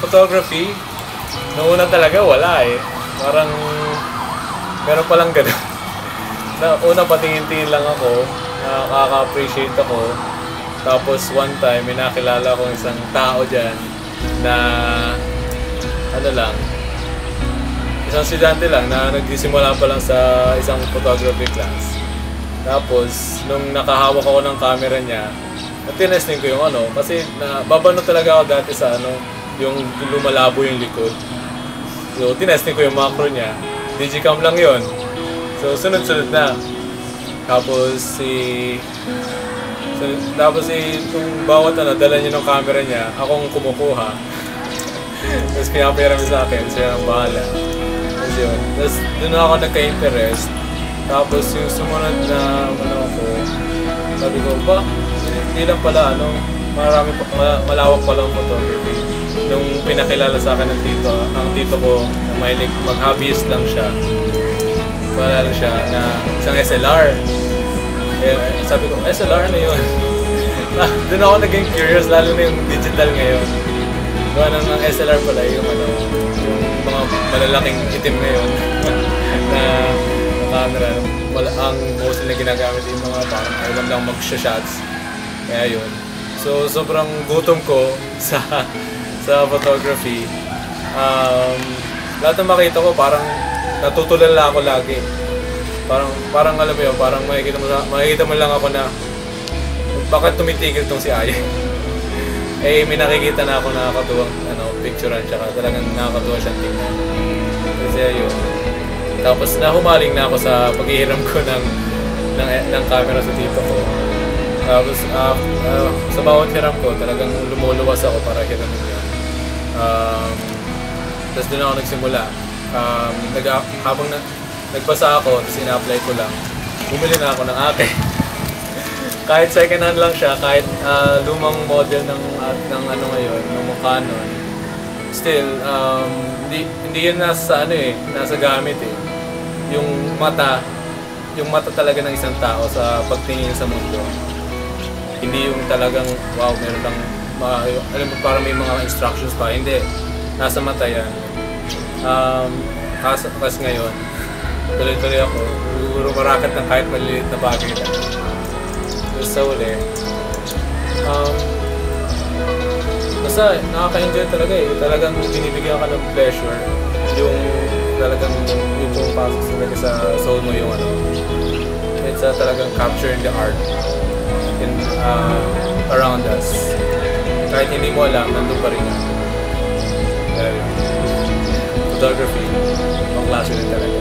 photography, noong una talaga wala eh. Parang meron palang gano'n. Na una patingin-tingin lang ako, nakaka-appreciate ako. Tapos one time, may nakilala akong isang tao dyan na ano lang, isang estudyante lang na nagsisimula pa lang sa isang photography class. Tapos, nung nakahawak ako ng camera niya, tinesting ko yung ano, kasi babano talaga ako dati sa ano, yung lumalabo yung likod. So, tinesting ko yung macro niya. Digicam lang yon. So, sunod-sunod na. Tapos, kung bawat ano, dala niya ng camera niya, akong kumukuha. Tapos, pinapayaram sa akin, siya ang bahala. Tapos yun. Tapos, doon ako nagka-interest. Tapos, yung sumunod na, sabi ko, hindi lang pala, malawak pala ang photography. Nung pinakilala sa akin ng tito ko, na mahilig mag-hobbyist lang siya. Wala lang siya na isang SLR. Sabi ko, SLR na yun. Doon ako naging curious, lalo na yung digital ngayon. Doon ng SLR pala yung mga malalaking itim ngayon na camera. Ang mostly na ginagamit yung mga parang ayaw lang mag-shots. Kaya yun. So, sobrang gutom ko sa photography. Lahat ng makita ko, parang natutulala ako lagi. Parang alam mo yun, parang makikita mo lang ako na bakit tumitigil tong si Aya. May nakikita na ako nakakatuwang picturean siya, talagang nakakatuwa siyang tingnan. Kasi yun. Tapos nahumaling na ako sa paghihiram ko ng camera sa tito ko. Tapos sa bawat hiram ko, talagang lumuluwas ako para hiramin yun. Tapos doon ako nagsimula. Habang nagpasa ako, tapos ina-apply ko lang, bumili na ako ng akin. Kahit second hand lang siya, kahit lumang model ng ano ngayon, ng Canon, still, hindi yun nasa gamit eh. Yung mata talaga ng isang tao sa pagtingin sa mundo. Hindi yung talagang, wow, meron lang, alam mo, parang may mga instructions pa. Hindi, nasa mata yan. Kasi ngayon, tuloy-tuloy ako, marakat ng kahit maliliit na bagay lang. Tapos sa uli, basta nakaka-enjoy talaga eh. Talagang binibigyan ka ng pleasure. Yung talagang yung pumapasok talaga sa soul mo yung it's talagang capturing the art around us. Kahit hindi mo alam, nandun pa rin. Photography, pang klase rin talaga.